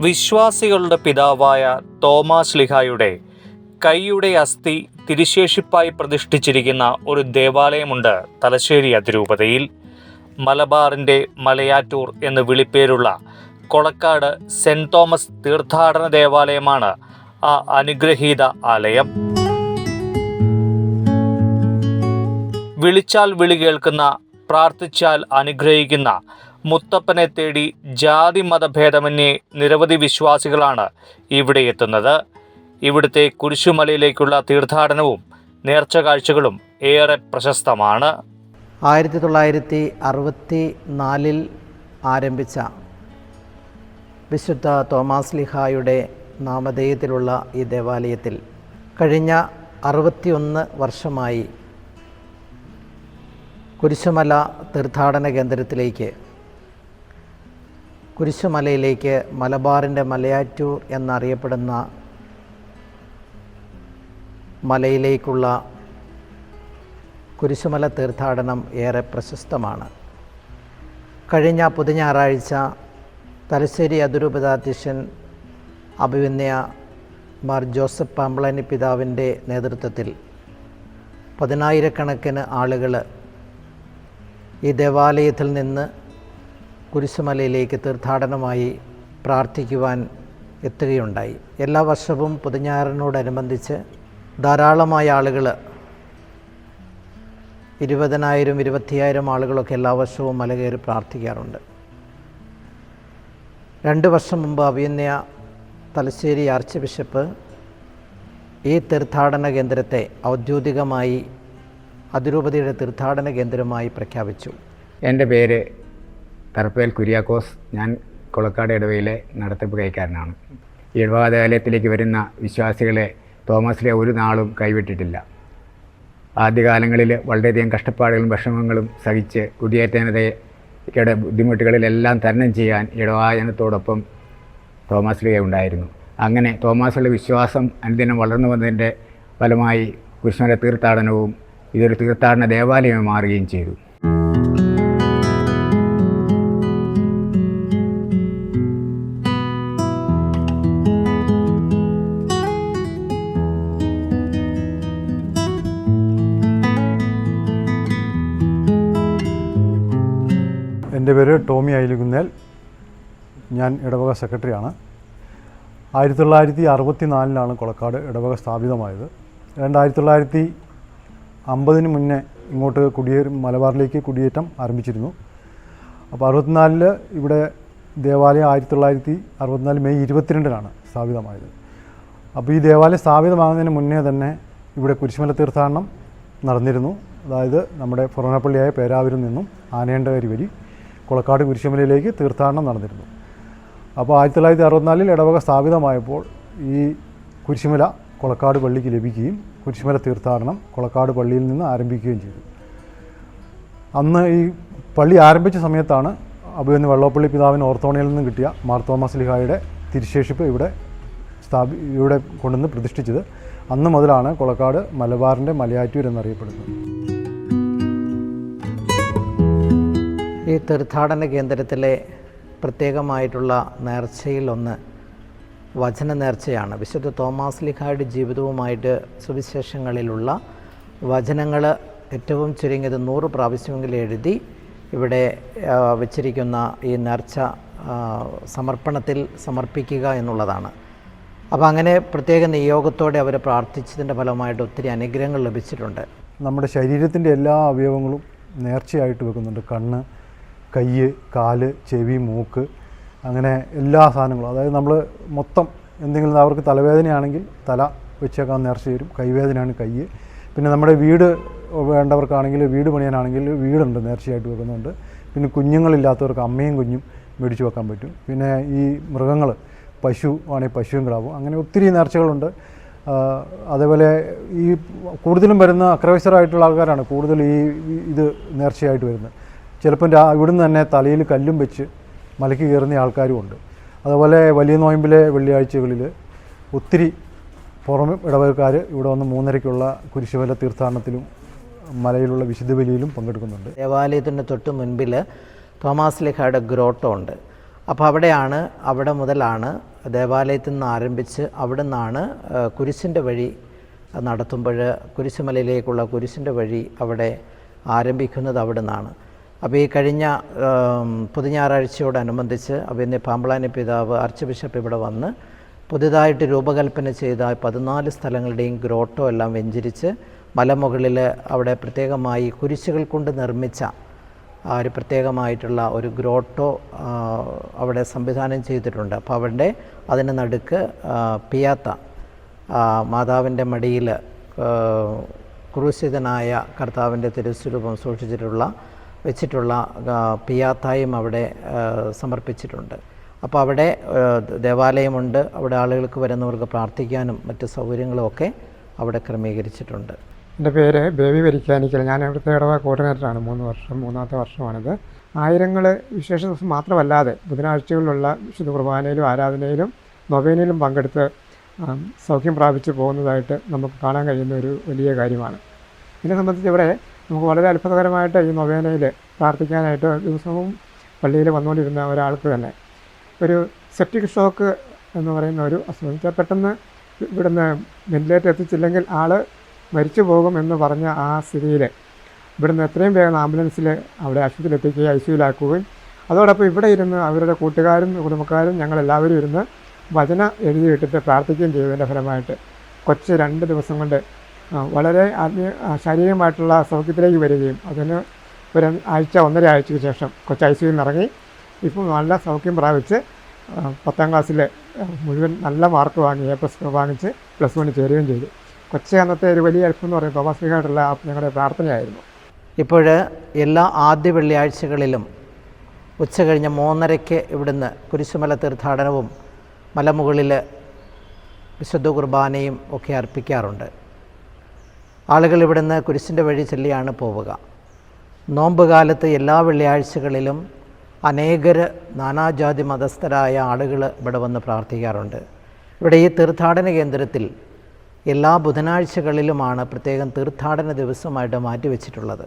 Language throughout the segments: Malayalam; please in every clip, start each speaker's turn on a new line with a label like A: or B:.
A: വിശ്വാസികളുടെ പിതാവായ തോമാശ്ലീഹായുടെ കൈയുടെ അസ്ഥി തിരുശേഷിപ്പായി പ്രതിഷ്ഠിച്ചിരിക്കുന്ന ഒരു ദേവാലയമുണ്ട് തലശ്ശേരി അതിരൂപതയിൽ. മലബാറിൻ്റെ മലയാറ്റൂർ എന്ന് വിളിപ്പേരുള്ള കൊളക്കാട് സെൻറ് തോമസ് തീർത്ഥാടന ദേവാലയമാണ് ആ അനുഗ്രഹീത ആലയം. വിളിച്ചാൽ വിളി കേൾക്കുന്ന, പ്രാർത്ഥിച്ചാൽ അനുഗ്രഹിക്കുന്ന മുത്തപ്പനെ തേടി ജാതി മതഭേദമന്യേ നിരവധി വിശ്വാസികളാണ് ഇവിടെ എത്തുന്നത്. ഇവിടുത്തെ കുരിശുമലയിലേക്കുള്ള തീർത്ഥാടനവും നേർച്ച കാഴ്ചകളും ഏറെ പ്രശസ്തമാണ്.
B: 1964 ആരംഭിച്ച വിശുദ്ധ തോമാശ്ലീഹായുടെ നാമധേയത്തിലുള്ള ഈ ദേവാലയത്തിൽ കഴിഞ്ഞ 61 വർഷമായി കുരിശുമല തീർത്ഥാടന കേന്ദ്രത്തിലേക്ക്, കുരിശുമലയിലേക്ക്, മലബാറിൻ്റെ മലയാറ്റൂർ എന്നറിയപ്പെടുന്ന മലയിലേക്കുള്ള കുരിശുമല തീർത്ഥാടനം ഏറെ പ്രശസ്തമാണ്. കഴിഞ്ഞ ഞായറാഴ്ച തലശ്ശേരി അതിരൂപതാധ്യക്ഷൻ അഭിവന്യ മാർ ജോസഫ് പാമ്പളനി പിതാവിൻ്റെ നേതൃത്വത്തിൽ 10,000-കണക്കിന് ആളുകൾ ഈ ദേവാലയത്തിൽ നിന്ന് കുരിശുമലയിലേക്ക് തീർത്ഥാടനമായി പ്രാർത്ഥിക്കുവാൻ എത്തുകയുണ്ടായി. എല്ലാ വർഷവും പുതുഞാറിനോടനുബന്ധിച്ച് ധാരാളമായ ആളുകൾ, 20,000, 25,000 ആളുകളൊക്കെ എല്ലാ വർഷവും മല കയറി പ്രാർത്ഥിക്കാറുണ്ട്. 2 വർഷം മുമ്പ് അഭിവന്യ തലശ്ശേരി ആർച്ച് ബിഷപ്പ് ഈ തീർത്ഥാടന കേന്ദ്രത്തെ ഔദ്യോഗികമായി അതിരൂപതയുടെ തീർത്ഥാടന കേന്ദ്രമായി പ്രഖ്യാപിച്ചു.
C: എൻ്റെ പേര് തറപ്പേൽ കുര്യാക്കോസ്. ഞാൻ കൊളക്കാട് ഇടവയിലെ നടത്തിപ്പ് കൈക്കാരനാണ്. ഈ ഇടവകാലയത്തിലേക്ക് വരുന്ന വിശ്വാസികളെ തോമസിലെ ഒരു നാളും കൈവിട്ടിട്ടില്ല. ആദ്യകാലങ്ങളിൽ വളരെയധികം കഷ്ടപ്പാടുകളും വിഷമങ്ങളും സഹിച്ച് കുടിയേറ്റയുടെ ബുദ്ധിമുട്ടുകളിലെല്ലാം തരണം ചെയ്യാൻ ഇടവജനത്തോടൊപ്പം തോമാശ്ലീഹ ഉണ്ടായിരുന്നു. അങ്ങനെ തോമാസുള്ള വിശ്വാസം അനുദിനം വളർന്നു വന്നതിൻ്റെ ഫലമായി കുരിശുമല തീർത്ഥാടനവും ഇതൊരു തീർത്ഥാടന ദേവാലയമായി മാറുകയും ചെയ്തു.
D: എൻ്റെ പേര് ടോമി അയിലുകുന്നേൽ. ഞാൻ ഇടവക സെക്രട്ടറിയാണ്. 1964 കൊളക്കാട് ഇടവക സ്ഥാപിതമായത്. 1950 മുന്നേ ഇങ്ങോട്ട് മലബാറിലേക്ക് കുടിയേറ്റം ആരംഭിച്ചിരുന്നു. അപ്പോൾ 64 ഇവിടെ ദേവാലയം 1964 മെയ് 22 സ്ഥാപിതമായത്. അപ്പോൾ ഈ ദേവാലയം സ്ഥാപിതമാകുന്നതിന് മുന്നേ തന്നെ ഇവിടെ കുരിശുമല തീർത്ഥാടനം നടന്നിരുന്നു. അതായത് നമ്മുടെ ഫൊറോനപ്പള്ളിയായ പേരാവൂരിൽ നിന്നും ആനേണ്ടകരി വഴി കൊളക്കാട് കുരിശുമലയിലേക്ക് തീർത്ഥാടനം നടന്നിരുന്നു. അപ്പോൾ 1964 ഇടവക സ്ഥാപിതമായപ്പോൾ ഈ കുരിശുമല കൊളക്കാട് പള്ളിക്ക് ലഭിക്കുകയും കുരിശുമല തീർത്ഥാടനം കൊളക്കാട് പള്ളിയിൽ നിന്ന് ആരംഭിക്കുകയും ചെയ്തു. അന്ന് ഈ പള്ളി ആരംഭിച്ച സമയത്താണ് അഭിവന്യ വെള്ളോപ്പള്ളി പിതാവിന് ഓർത്തോണയിൽ നിന്നും കിട്ടിയ മാർ തോമാശ്ലീഹായുടെ തിരുശേഷിപ്പ് ഇവിടെ കൊണ്ടുവന്ന് പ്രതിഷ്ഠിച്ചത്. അന്ന് മുതലാണ് കൊളക്കാട് മലബാറിൻ്റെ മലയാറ്റൂർ എന്നറിയപ്പെടുന്നത്.
B: ഈ തീർത്ഥാടന കേന്ദ്രത്തിലെ പ്രത്യേകമായിട്ടുള്ള നേർച്ചയിലൊന്ന് വചന നേർച്ചയാണ്. വിശുദ്ധ തോമാശ്ലീഹായുടെ ജീവിതവുമായിട്ട് സുവിശേഷങ്ങളിലുള്ള വചനങ്ങൾ ഏറ്റവും ചുരുങ്ങിയത് 100 പ്രാവശ്യമെങ്കിലും എഴുതി ഇവിടെ വച്ചിരിക്കുന്ന ഈ നേർച്ച സമർപ്പണത്തിൽ സമർപ്പിക്കുക എന്നുള്ളതാണ്. അപ്പോൾ അങ്ങനെ പ്രത്യേക നിയോഗത്തോടെ അവർ പ്രാർത്ഥിച്ചതിൻ്റെ ഫലമായിട്ട് ഒത്തിരി അനുഗ്രഹങ്ങൾ ലഭിച്ചിട്ടുണ്ട്.
D: നമ്മുടെ ശരീരത്തിൻ്റെ എല്ലാ അവയവങ്ങളും നേർച്ചയായിട്ട് വെക്കുന്നുണ്ട്. കണ്ണ്, കൈ, കാല്, ചെവി, മൂക്ക്, അങ്ങനെ എല്ലാ സാധനങ്ങളും. അതായത് നമ്മൾ മൊത്തം എന്തെങ്കിലും അവർക്ക് തലവേദനയാണെങ്കിൽ തല വെച്ചേക്കാൻ നേർച്ച തരും. കൈവേദനയാണ് കൈ. പിന്നെ നമ്മുടെ വീട് വേണ്ടവർക്കാണെങ്കിൽ വീട് പണിയാനാണെങ്കിൽ വീടുണ്ട്, നേർച്ചയായിട്ട് വെക്കുന്നുണ്ട്. പിന്നെ കുഞ്ഞുങ്ങളില്ലാത്തവർക്ക് അമ്മയും കുഞ്ഞും മേടിച്ച് വെക്കാൻ പറ്റും. പിന്നെ ഈ മൃഗങ്ങൾ, പശു ആണെങ്കിൽ പശുവും കിടാവും, അങ്ങനെ ഒത്തിരി നേർച്ചകളുണ്ട്. അതേപോലെ ഈ കൂടുതലും വരുന്ന അക്രൈസ്തരായിട്ടുള്ള ആൾക്കാരാണ് കൂടുതൽ ഇത് നേർച്ചയായിട്ട് വരുന്നത്. ചിലപ്പം ഇവിടുന്ന് തന്നെ തലയിൽ കല്ലും വെച്ച് മലയ്ക്ക് കയറുന്ന ആൾക്കാരുമുണ്ട്. അതുപോലെ വലിയ നോയമ്പിലെ വെള്ളിയാഴ്ചകളിൽ ഒത്തിരി പുറമെ ഇടവകക്കാർ ഇവിടെ വന്ന് 3:30-ക്കുള്ള കുരിശുമല തീർത്ഥാടനത്തിലും മലയിലുള്ള വിശുദ്ധ ബലിയിലും പങ്കെടുക്കുന്നുണ്ട്.
B: ദേവാലയത്തിൻ്റെ തൊട്ട് മുൻപിൽ തോമാശ്ലീഹായുടെ ഗ്രോട്ടോ ഉണ്ട്. അപ്പോൾ അവിടെ മുതലാണ് ദേവാലയത്തിൽ നിന്ന് ആരംഭിച്ച് അവിടെ നിന്നാണ് കുരിശിൻ്റെ വഴി നടത്തുമ്പോൾ കുരിശുമലയിലേക്കുള്ള കുരിശിൻ്റെ വഴി അവിടെ ആരംഭിക്കുന്നത് അവിടെ നിന്നാണ്. അപ്പോൾ ഈ കഴിഞ്ഞ പുതുഞാറാഴ്ചയോടനുബന്ധിച്ച് അഭിനയ പാമ്പളാനി പിതാവ് ആർച്ച് ബിഷപ്പ് ഇവിടെ വന്ന് പുതുതായിട്ട് രൂപകൽപ്പന ചെയ്ത 14 സ്ഥലങ്ങളുടെയും ഗ്രോട്ടോ എല്ലാം വെഞ്ചരിച്ച് മലമുകളിൽ അവിടെ പ്രത്യേകമായി കുരിശുകൾ കൊണ്ട് നിർമ്മിച്ച ഒരു പ്രത്യേകമായിട്ടുള്ള ഒരു ഗ്രോട്ടോ അവിടെ സംവിധാനം ചെയ്തിട്ടുണ്ട്. അപ്പോൾ അതിന് നടുക്ക് പിയാത്ത മാതാവിൻ്റെ മടിയിൽ ക്രൂശിതനായ കർത്താവിൻ്റെ തിരുസ്വരൂപം വെച്ചിട്ടുള്ള പിയാത്തായും അവിടെ സമർപ്പിച്ചിട്ടുണ്ട്. അപ്പോൾ അവിടെ ദേവാലയമുണ്ട്, അവിടെ ആളുകൾക്ക് വരുന്നവർക്ക് പ്രാർത്ഥിക്കാനും മറ്റ് സൗകര്യങ്ങളുമൊക്കെ അവിടെ ക്രമീകരിച്ചിട്ടുണ്ട്.
E: എൻ്റെ പേര് ബേബി വരിക്കാനിക്കൽ. ഞാൻ ഇവിടുത്തെ ഇടവക കോർഡിനേറ്ററാണ്. മൂന്നാമത്തെ വർഷമാണിത്. ആയിരങ്ങൾ വിശേഷ ദിവസം മാത്രമല്ലാതെ ബുധനാഴ്ചകളിലുള്ള വിശുദ്ധ കുർബാനയിലും ആരാധനയിലും നൊവേനയിലും പങ്കെടുത്ത് സൗഖ്യം പ്രാപിച്ച് പോകുന്നതായിട്ട് നമുക്ക് കാണാൻ കഴിയുന്ന ഒരു വലിയ കാര്യമാണ്. ഇതിനെ സംബന്ധിച്ച് ഇവിടെ നമുക്ക് വളരെ അത്ഭുതകരമായിട്ട് ഈ നൊവേനയിൽ പ്രാർത്ഥിക്കാനായിട്ട് ദിവസവും പള്ളിയിൽ വന്നുകൊണ്ടിരുന്ന ഒരാൾക്ക് തന്നെ ഒരു സെപ്റ്റിക് ഷോക്ക് എന്ന് പറയുന്ന ഒരു അസുഖം, പെട്ടെന്ന് ഇവിടുന്ന് വെന്റിലേറ്റർ എത്തിച്ചില്ലെങ്കിൽ ആൾ മരിച്ചു പോകും എന്ന് പറഞ്ഞ ആ സ്ഥിതിയിൽ ഇവിടുന്ന് എത്രയും വേഗം ആംബുലൻസിൽ അവിടെ ആശുപത്രിയിൽ എത്തിക്കുകയും ഐസിയുലാക്കുകയും അതോടൊപ്പം ഇവിടെ ഇരുന്ന് അവരുടെ കൂട്ടുകാരും കുടുംബക്കാരും ഞങ്ങളെല്ലാവരും ഇരുന്ന് വചന എഴുതിയിട്ടിട്ട് പ്രാർത്ഥിക്കുകയും ചെയ്തതിൻ്റെ ഫലമായിട്ട് കൊച്ച് 2 ദിവസം കൊണ്ട് വളരെ ശാരീരികമായിട്ടുള്ള സൗഖ്യത്തിലേക്ക് വരികയും അതിന് ഒരു ഒന്നര ആഴ്ചയ്ക്ക് ശേഷം കൊച്ച് ഐസിയുയിൽ നിന്ന് ഇറങ്ങി ഇപ്പോൾ നല്ല സൗഖ്യം പ്രാപിച്ച് 10ാം ക്ലാസ്സിൽ മുഴുവൻ നല്ല മാർക്ക് വാങ്ങി A+ വാങ്ങിച്ച് +1 ചേരുകയും ചെയ്തു. കൊച്ചി അന്നത്തെ ഒരു വലിയ അത്ഭുതം എന്ന് പറയുന്നത് തോമാശ്ലീഹായിട്ടുള്ള ഞങ്ങളുടെ പ്രാർത്ഥനയായിരുന്നു.
B: ഇപ്പോൾ എല്ലാ ആദ്യ വെള്ളിയാഴ്ചകളിലും ഉച്ചകഴിഞ്ഞ് 3:30 ഇവിടുന്ന് കുരിശുമല തീർത്ഥാടനവും മലമുകളിൽ വിശുദ്ധ കുർബാനയും ഒക്കെ അർപ്പിക്കാറുണ്ട്. ആളുകൾ ഇവിടുന്ന് കുരിശിൻ്റെ വഴി ചൊല്ലിയാണ് പോവുക. നോമ്പ് കാലത്ത് എല്ലാ വെള്ളിയാഴ്ചകളിലും അനേകർ നാനാജാതി മതസ്ഥരായ ആളുകൾ ഇവിടെ വന്ന് പ്രാർത്ഥിക്കാറുണ്ട്. ഇവിടെ ഈ തീർത്ഥാടന കേന്ദ്രത്തിൽ എല്ലാ ബുധനാഴ്ചകളിലുമാണ് പ്രത്യേകം തീർത്ഥാടന ദിവസമായിട്ട് മാറ്റിവെച്ചിട്ടുള്ളത്.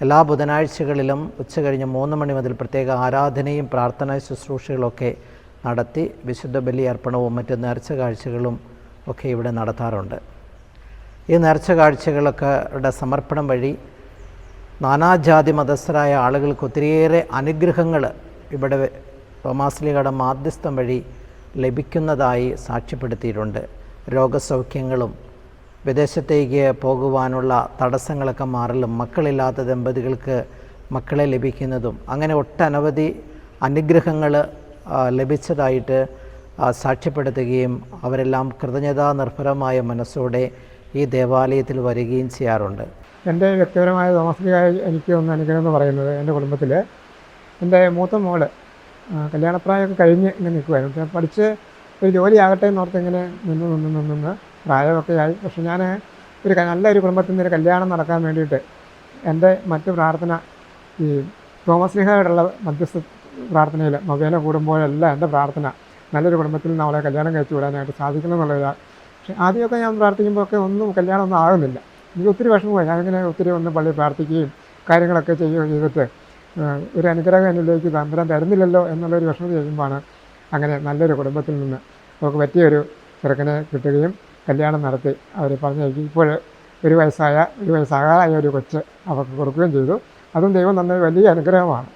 B: എല്ലാ ബുധനാഴ്ചകളിലും ഉച്ചകഴിഞ്ഞ് 3 മണി മുതൽ പ്രത്യേക ആരാധനയും പ്രാർത്ഥനാ ശുശ്രൂഷകളൊക്കെ നടത്തി വിശുദ്ധ ബലി അർപ്പണവും മറ്റ് നേർച്ച കാഴ്ചകളും ഒക്കെ ഇവിടെ നടത്താറുണ്ട്. ഈ നേർച്ച കാഴ്ചകളൊക്കെ സമർപ്പണം വഴി നാനാജാതി മതസ്ഥരായ ആളുകൾക്ക് ഒത്തിരിയേറെ അനുഗ്രഹങ്ങൾ ഇവിടെ തോമാശ്ലീഹയുടെ മാധ്യസ്ഥം വഴി ലഭിക്കുന്നതായി സാക്ഷ്യപ്പെടുത്തിയിട്ടുണ്ട്. രോഗസൗഖ്യങ്ങളും വിദേശത്തേക്ക് പോകുവാനുള്ള തടസ്സങ്ങളൊക്കെ മാറലും മക്കളില്ലാത്ത ദമ്പതികൾക്ക് മക്കളെ ലഭിക്കുന്നതും അങ്ങനെ ഒട്ടനവധി അനുഗ്രഹങ്ങൾ ലഭിച്ചതായിട്ട് സാക്ഷ്യപ്പെടുത്തുകയും അവരെല്ലാം കൃതജ്ഞതാ നിർഭരമായ മനസ്സോടെ ഈ ദേവാലയത്തിൽ വരികയും ചെയ്യാറുണ്ട്.
E: എൻ്റെ വ്യക്തിപരമായ തോമാശ്ലീഹ എനിക്ക് ഒന്ന് അനുഗ്രഹം എന്ന് പറയുന്നത് എൻ്റെ കുടുംബത്തിൽ എൻ്റെ മൂത്ത മോള് കല്യാണപ്രായമൊക്കെ കഴിഞ്ഞ് ഇങ്ങനെ നിൽക്കുമായിരുന്നു. പഠിച്ച് ഒരു ജോലിയാകട്ടെ എന്നോർത്ത് ഇങ്ങനെ നിന്ന് പ്രായമൊക്കെ ആയി. പക്ഷെ ഞാൻ നല്ലൊരു കുടുംബത്തിൽ നിന്ന് ഒരു കല്യാണം നടക്കാൻ വേണ്ടിയിട്ട് എൻ്റെ മറ്റ് പ്രാർത്ഥന ഈ തോമാശ്ലീഹയോടുള്ള മധ്യസ്ഥ പ്രാർത്ഥനയിൽ നൊവേന കൂടുമ്പോഴെല്ലാം എൻ്റെ പ്രാർത്ഥന നല്ലൊരു കുടുംബത്തിൽ നിന്ന് അവളെ കല്യാണം കഴിച്ചു വിടാനായിട്ട് സാധിക്കണം എന്നുള്ളതാണ്. പക്ഷേ ആദ്യമൊക്കെ ഞാൻ പ്രാർത്ഥിക്കുമ്പോഴൊക്കെ കല്യാണമൊന്നും ആകുന്നില്ല. എനിക്ക് ഒത്തിരി വിഷമമായി. ഞാനിങ്ങനെ ഒത്തിരി പള്ളിയിൽ പ്രാർത്ഥിക്കുകയും കാര്യങ്ങളൊക്കെ ചെയ്യുകയും ചെയ്തിട്ട് ഒരു അനുഗ്രഹം എന്നിലേക്ക് തമ്പുരാൻ തരുന്നില്ലല്ലോ എന്നുള്ളൊരു വിഷമം ചെയ്യുമ്പോഴാണ് അങ്ങനെ നല്ലൊരു കുടുംബത്തിൽ നിന്ന് നമുക്ക് പറ്റിയൊരു ചെറുക്കനെ കിട്ടുകയും കല്യാണം നടത്തി അവർ പറഞ്ഞേക്കും. ഇപ്പോൾ ഒരു വയസ്സാകാറായ ഒരു കൊച്ച് അവർക്ക് കൊടുക്കുകയും ചെയ്തു. അതും ദൈവം തന്ന വലിയ അനുഗ്രഹമാണ്.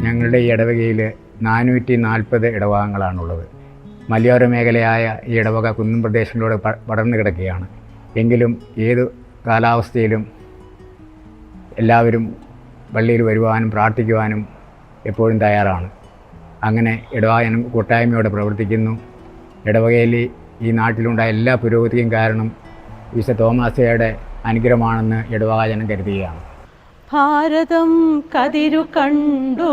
C: ഞങ്ങളുടെ ഈ ഇടവകയിൽ 440 ഇടവകങ്ങളാണുള്ളത്. മലയോര മേഖലയായ ഈ ഇടവക കുന്നും പ്രദേശങ്ങളിലൂടെ പടർന്നു കിടക്കുകയാണ്. എങ്കിലും ഏത് കാലാവസ്ഥയിലും എല്ലാവരും പള്ളിയിൽ വരുവാനും പ്രാർത്ഥിക്കുവാനും എപ്പോഴും തയ്യാറാണ്. അങ്ങനെ ഇടവക കൂട്ടായ്മയോടെ പ്രവർത്തിക്കുന്നു. ഇടവകയിൽ ഈ നാട്ടിലുണ്ടായ എല്ലാ പുരോഗതിക്കും കാരണം വിശുദ്ധ തോമാശ്ലീഹയുടെ അനുഗ്രഹമാണെന്ന് ഇടവക ജനം കരുതുകയാണ്.
F: ഭാരതം കതിരു കണ്ടു,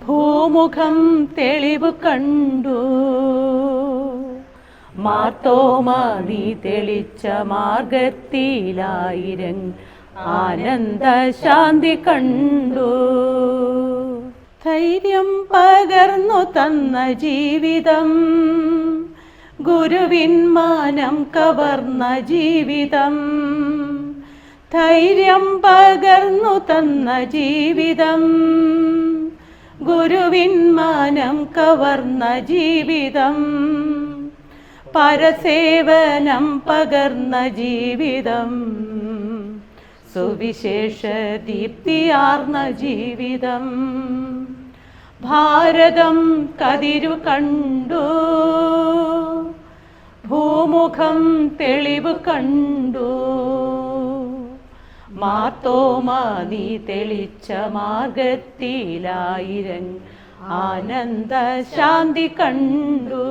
F: ഭൂമുഖം തെളിവ് കണ്ടു, മാർത്തോമാ നീ തെളിച്ച മാർഗത്തിലായിരം ആനന്ദ ശാന്തി കണ്ടു. ധൈര്യം പകർന്നു തന്ന ജീവിതം, ഗുരുവിൻ മാനം കവർന്ന ജീവിതം. ധൈര്യം പകർന്നു തന്ന ജീവിതം, ഗുരുവിൻ മാനം കവർന്ന ജീവിതം. പരസേവനം പകർന്ന ജീവിതം, സുവിശേഷ ദീപ്തിയാർന്ന ജീവിതം. ഭാരതം കതിരു കണ്ടു, ഭൂമുഖം തെളിവ് കണ്ടു. മാർത്തോമാ നീ തെളിച്ച മാർഗത്തിലായിരം ആനന്ദ ശാന്തി കണ്ടു.